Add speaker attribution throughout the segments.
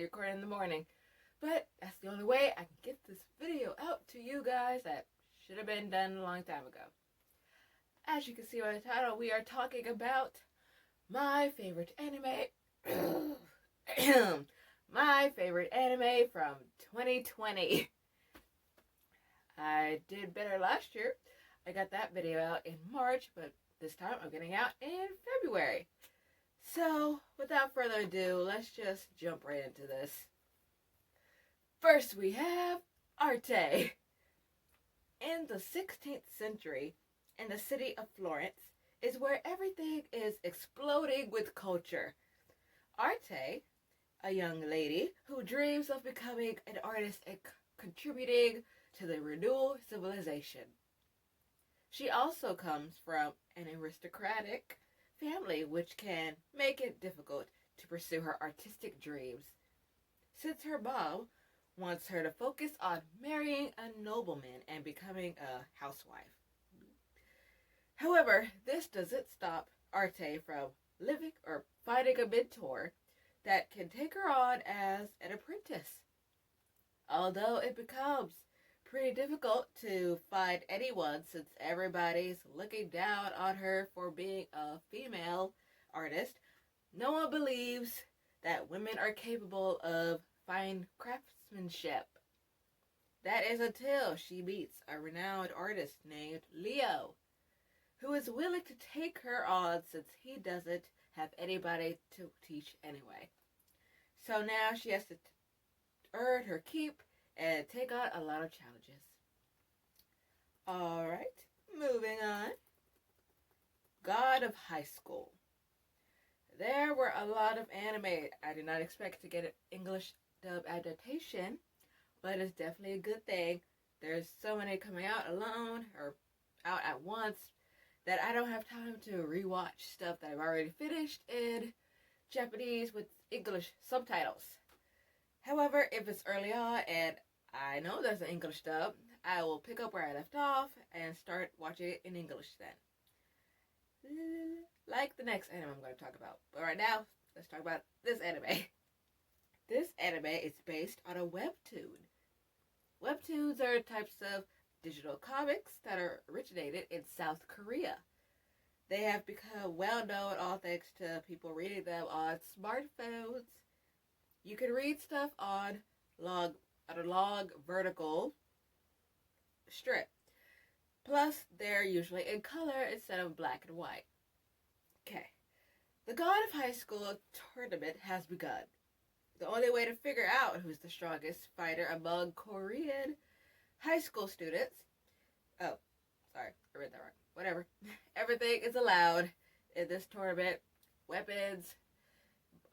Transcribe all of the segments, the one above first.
Speaker 1: recording in the morning. But that's the only way I can get this video out to you guys that should have been done a long time ago. As you can see by the title, we are talking about my favorite anime. My favorite anime from 2020. I did better last year. I got that video out in March, but this time I'm getting out in February. So, without further ado, let's just jump right into this. First, we have Arte. In the 16th century, in the city of Florence, is where everything is exploding with culture. Arte, a young lady who dreams of becoming an artist and contributing to the renewal civilization. She also comes from an aristocratic family, which can make it difficult to pursue her artistic dreams, since her mom wants her to focus on marrying a nobleman and becoming a housewife. However, this doesn't stop Arte from living or finding a mentor that can take her on as an apprentice. Although it becomes pretty difficult to find anyone since everybody's looking down on her for being a female artist, no one believes that women are capable of fine craftsmanship. That is until she meets a renowned artist named Leo, who is willing to take her on since he doesn't have anybody to teach anyway. So now she has to earn her keep and take on a lot of challenges. Alright, moving on. God of High School. There were a lot of anime. I did not expect to get an English dub adaptation, but it's definitely a good thing. There's so many coming out alone or out at once that I don't have time to rewatch stuff that I've already finished in Japanese with English subtitles. However, if it's early on and I know there's an English dub, I will pick up where I left off and start watching it in English then. Like the next anime I'm going to talk about. But right now, let's talk about this anime. This anime is based on a webtoon. Webtoons are types of digital comics that are originated in South Korea. They have become well known all thanks to people reading them on smartphones. You can read stuff on a long vertical strip. Plus, they're usually in color instead of black and white. Okay. The God of High School tournament has begun. The only way to figure out who's the strongest fighter among Korean high school students. Oh, sorry, I read that wrong. Whatever. Everything is allowed in this tournament. Weapons,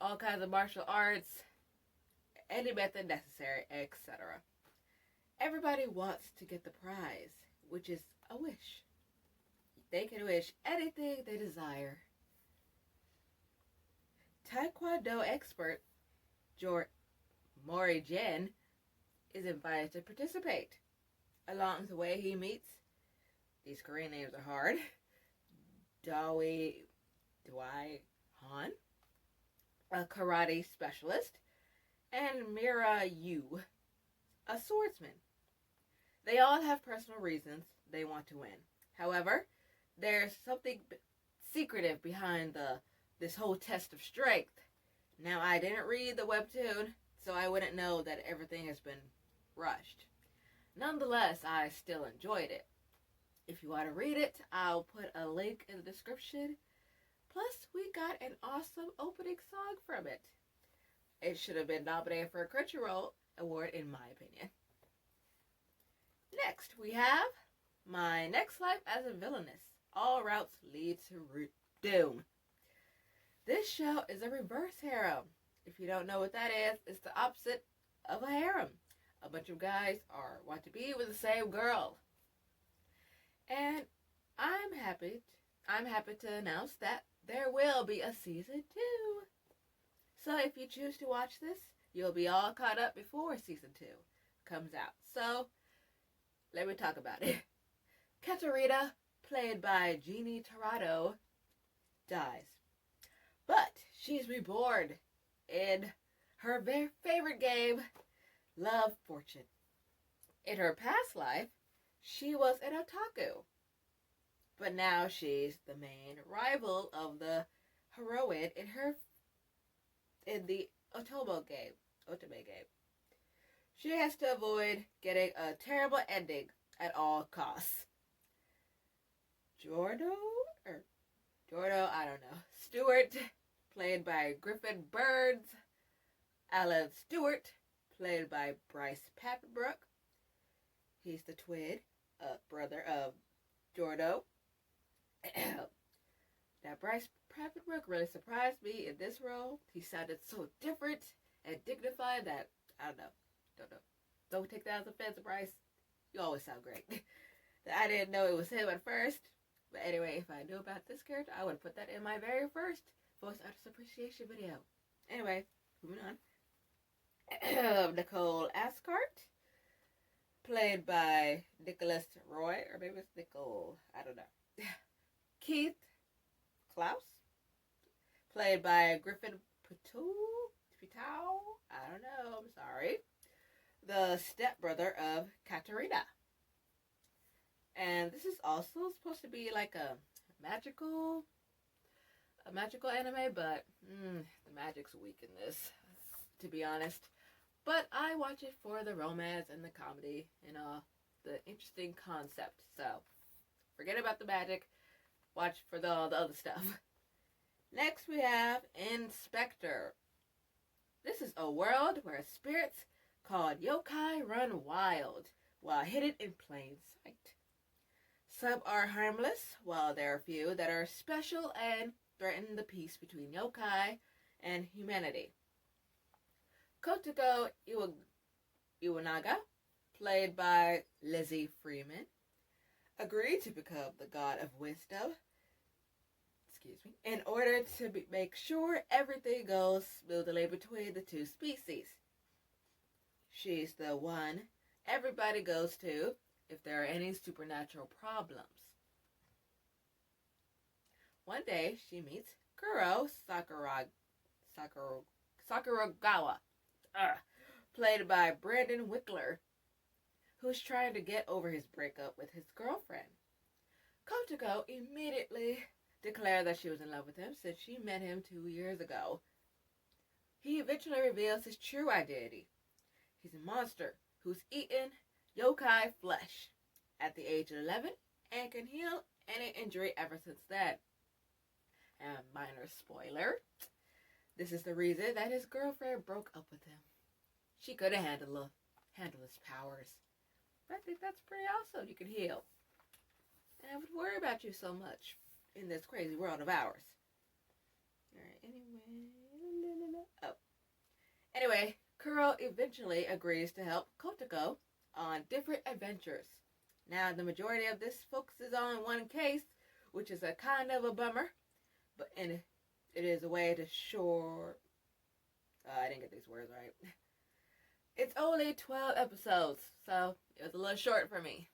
Speaker 1: all kinds of martial arts, any method necessary, etc. Everybody wants to get the prize, which is a wish. They can wish anything they desire. Taekwondo expert Mori Jin is invited to participate. Along the way, he meets, these Korean names are hard, Dwai Han, a karate specialist, and Mira Yu, a swordsman. They all have personal reasons they want to win. However, there's something secretive behind this whole test of strength. Now, I didn't read the webtoon, so I wouldn't know that everything has been rushed. Nonetheless, I still enjoyed it. If you want to read it, I'll put a link in the description. Plus, we got an awesome opening song from it. It should have been nominated for a Crunchyroll award, in my opinion. Next, we have My Next Life as a Villainess. All routes lead to doom. This show is a reverse harem. If you don't know what that is, it's the opposite of a harem. A bunch of guys want to be with the same girl. And I'm happy to announce that there will be a season 2. So if you choose to watch this, you'll be all caught up before season 2 comes out. So let me talk about it. Katarina, played by Jeannie Torrado, dies. But she's reborn in her very favorite game, Love Fortune. In her past life, she was an otaku. But now she's the main rival of the heroine in the Otome game. She has to avoid getting a terrible ending at all costs. Jordo, I don't know. Stewart, played by Griffin Burns. Alan Stewart, played by Bryce Papenbrook. He's the twin brother of Jordo. Now, Bryce Papenbrook really surprised me in this role. He sounded so different and dignified that, I don't know. Don't take that as offense, Bryce. You always sound great. I didn't know it was him at first. But anyway, if I knew about this character, I would put that in my very first voice artist appreciation video. Anyway, moving on. Nicole Ascart, played by Nicholas Roy, or maybe it's Nicole, I don't know. Keith Klaus, played by Griffin Pitow, I don't know, I'm sorry. The stepbrother of Katarina. And this is also supposed to be like a magical anime, but the magic's weak in this, to be honest. But I watch it for the romance and the comedy and the interesting concept. So forget about the magic. Watch for all the other stuff. Next we have Inspector. This is a world where spirits called yokai run wild while hidden in plain sight. Some are harmless, while there are few that are special and threaten the peace between yokai and humanity. Kotoko Iwanaga, played by Lizzie Freeman, agreed to become the god of wisdom, in order to make sure everything goes smoothly between the two species. She's the one everybody goes to if there are any supernatural problems. One day, she meets Kuro Sakuragawa, played by Brandon Wickler, who's trying to get over his breakup with his girlfriend. Kotoko immediately declared that she was in love with him since she met him 2 years ago. He eventually reveals his true identity. He's a monster who's eaten yokai flesh at the age of 11 and can heal any injury ever since then. And minor spoiler, this is the reason that his girlfriend broke up with him. She couldn't handle his powers. But I think that's pretty awesome. You can heal. And I would worry about you so much in this crazy world of ours. Alright, Anyway, Kuro eventually agrees to help Kotoko on different adventures. Now, the majority of this focuses on one case, which is a kind of a bummer, but it is a way to shore... I didn't get these words right. It's only 12 episodes, so it was a little short for me.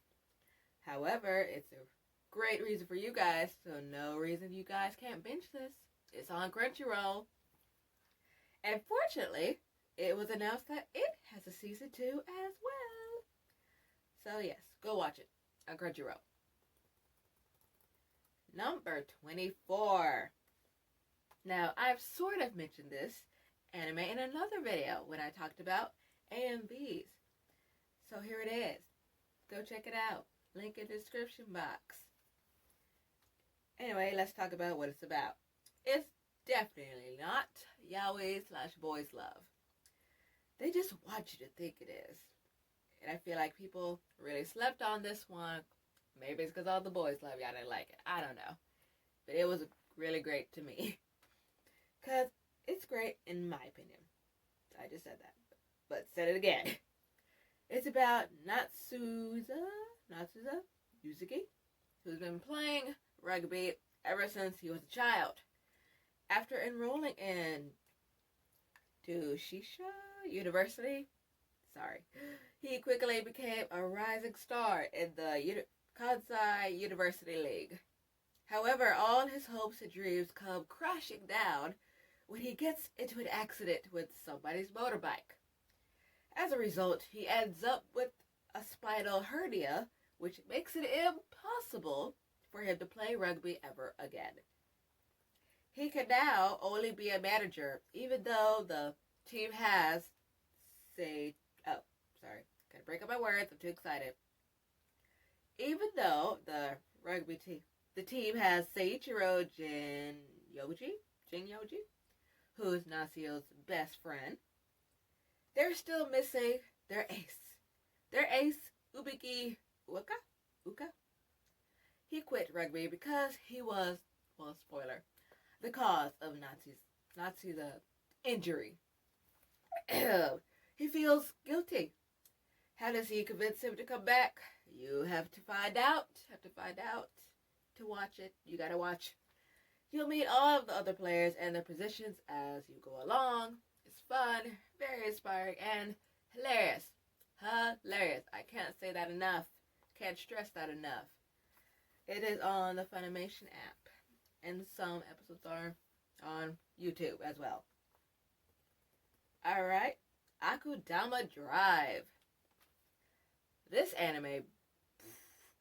Speaker 1: However, it's a great reason for you guys, so no reason you guys can't binge this. It's on Crunchyroll. And fortunately, it was announced that it has a season 2 as well. So yes, go watch it on Crunchyroll. Number 24. Now, I've sort of mentioned this anime in another video when I talked about AMVs. So here it is. Go check it out. Link in the description box. Anyway, let's talk about what it's about. It's definitely not yaoi/boys love. They just want you to think it is. And I feel like people really slept on this one. Maybe it's because all the boys love y'all didn't like it. I don't know. But it was really great to me. Because it's great in my opinion. I just said that. But said it again. It's about Natsuza Yuzuki, who's been playing rugby ever since he was a child. After enrolling in Dushisha University, he quickly became a rising star in the Kansai University League. However, all his hopes and dreams come crashing down when he gets into an accident with somebody's motorbike. As a result, he ends up with a spinal hernia, which makes it impossible for him to play rugby ever again. He can now only be a manager, even though the team has, gotta break up my words, I'm too excited. Even though the team has Seiichiro Jinyoji, who is Nasio's best friend, they're still missing their ace. Their ace, Ubiki Uka. He quit rugby because he was, well, spoiler, the cause of Nazi's injury. He feels guilty. How does he convince him to come back? You have to find out. To watch it. You gotta watch. You'll meet all of the other players and their positions as you go along. It's fun, very inspiring, and hilarious. Hilarious. I can't say that enough. Can't stress that enough. It is on the Funimation app, and some episodes are on YouTube as well. Alright, Akudama Drive. This anime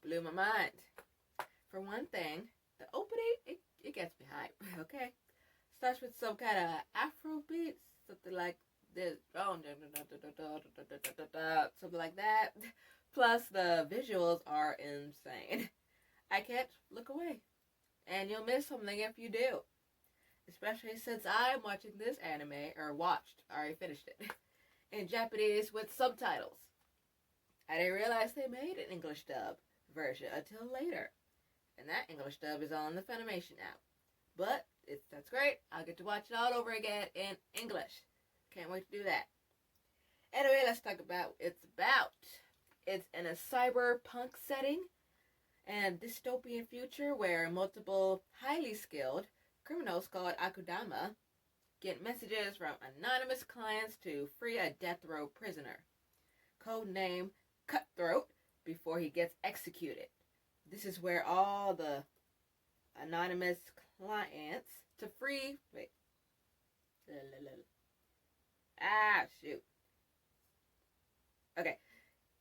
Speaker 1: blew my mind. For one thing, the opening, it gets me hype, okay? Starts with some kind of Afro beats, something like this, something like that. Plus, the visuals are insane. I can't look away. And you'll miss something if you do. Especially since I'm watching this anime, I already finished it, in Japanese with subtitles. I didn't realize they made an English dub version until later. And that English dub is on the Funimation app. But that's great. I'll get to watch it all over again in English. Can't wait to do that. Anyway, let's talk about what it's about. It's in a cyberpunk setting and dystopian future where multiple highly skilled criminals called Akudama get messages from anonymous clients to free a death row prisoner, codename Cutthroat, before he gets executed. This is where all the anonymous clients to free... Wait. Shoot. Okay.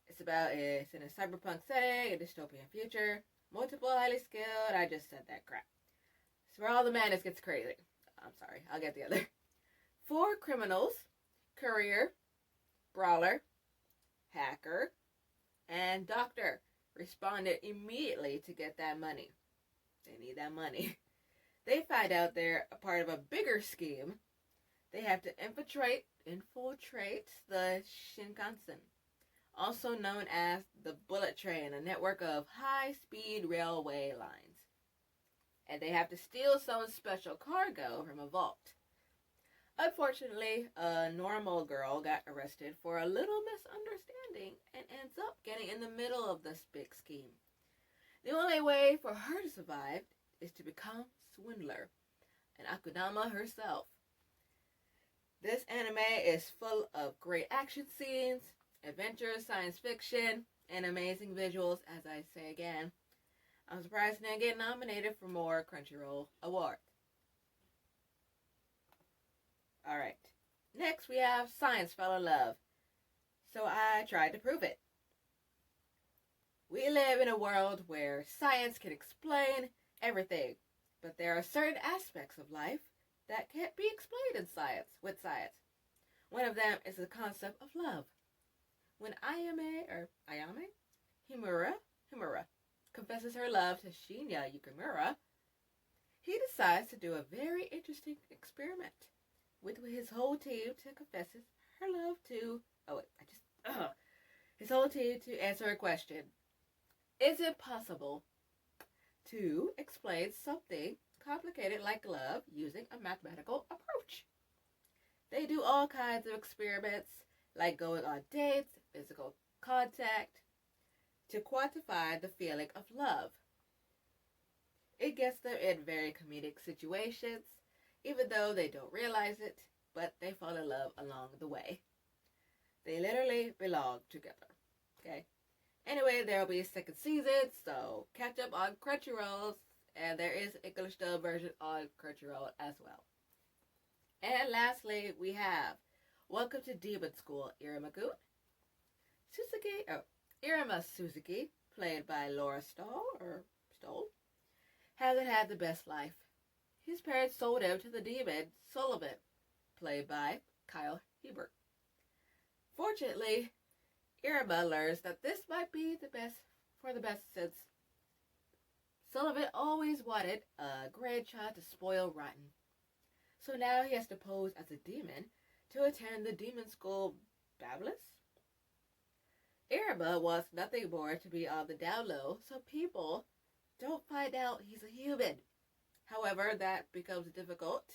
Speaker 1: It's in a cyberpunk setting, a dystopian future, multiple highly skilled... I just said that crap. It's where all the madness gets crazy. I'm sorry. I'll get the other. 4 criminals, courier, brawler, hacker, and doctor responded immediately to get that money. They need that money. They find out they're a part of a bigger scheme. They have to infiltrate the Shinkansen, also known as the Bullet Train, a network of high-speed railway lines. And they have to steal some special cargo from a vault. Unfortunately, a normal girl got arrested for a little misunderstanding and ends up getting in the middle of this big scheme. The only way for her to survive is to become Swindler, and Akudama herself. This anime is full of great action scenes, adventure, science fiction, and amazing visuals, as I say again. I'm surprised it didn't get nominated for more Crunchyroll awards. Alright. Next we have Science Fell in Love. So I tried to prove it. We live in a world where science can explain everything, but there are certain aspects of life that can't be explained with science. One of them is the concept of love. When Ayame Himura confesses her love to Shinya Yukimura, he decides to do a very interesting experiment with his whole team to confess her love to... his whole team to answer a question. Is it possible to explain something complicated like love using a mathematical approach? They do all kinds of experiments, like going on dates, physical contact, to quantify the feeling of love. It gets them in very comedic situations, even though they don't realize it, but they fall in love along the way. They literally belong together, okay? Anyway, there will be a second season, so catch up on Crunchyroll, and there is an English dub version on Crunchyroll as well. And lastly, we have Welcome to Demon School, Iruma-gun. Iruma Suzuki, played by Laura Stoll, hasn't had the best life. His parents sold him to the demon Sullivan, played by Kyle Hebert. Fortunately, Iruma learns that this might be the best since Sullivan always wanted a grandchild to spoil rotten. So now he has to pose as a demon to attend the demon school Babylus. Iruma wants nothing more to be on the down low so people don't find out he's a human. However, that becomes difficult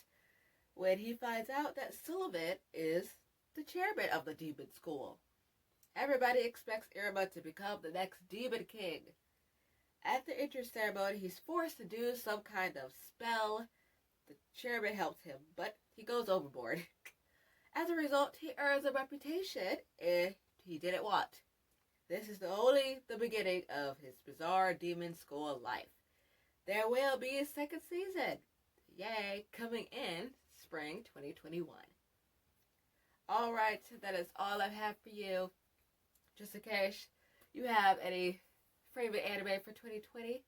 Speaker 1: when he finds out that Sullivan is the chairman of the demon school. Everybody expects Iruma to become the next demon king. At the entrance ceremony, he's forced to do some kind of spell. The chairman helps him, but he goes overboard. As a result, he earns a reputation he didn't want. This is only the beginning of his bizarre demon school life. There will be a second season. Yay, coming in spring 2021. Alright, that is all I have for you. Just in case you have any favorite anime for 2020,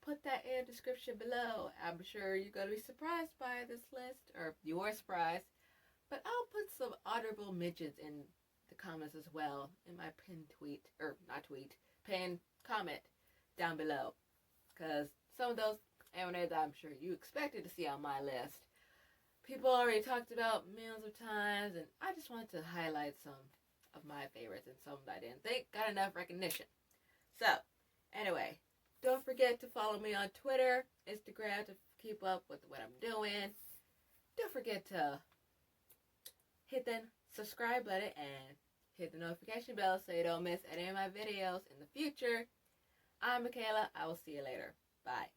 Speaker 1: put that in the description below. I'm sure you're going to be surprised by this list, or you were surprised. But I'll put some honorable mentions in the comments as well in my pinned comment down below. Because some of those anime that I'm sure you expected to see on my list, people already talked about millions of times, and I just wanted to highlight some of my favorites and some that I didn't think got enough recognition. So, anyway, don't forget to follow me on Twitter, Instagram to keep up with what I'm doing. Don't forget to hit the subscribe button and hit the notification bell so you don't miss any of my videos in the future. I'm Michaela. I will see you later. Bye.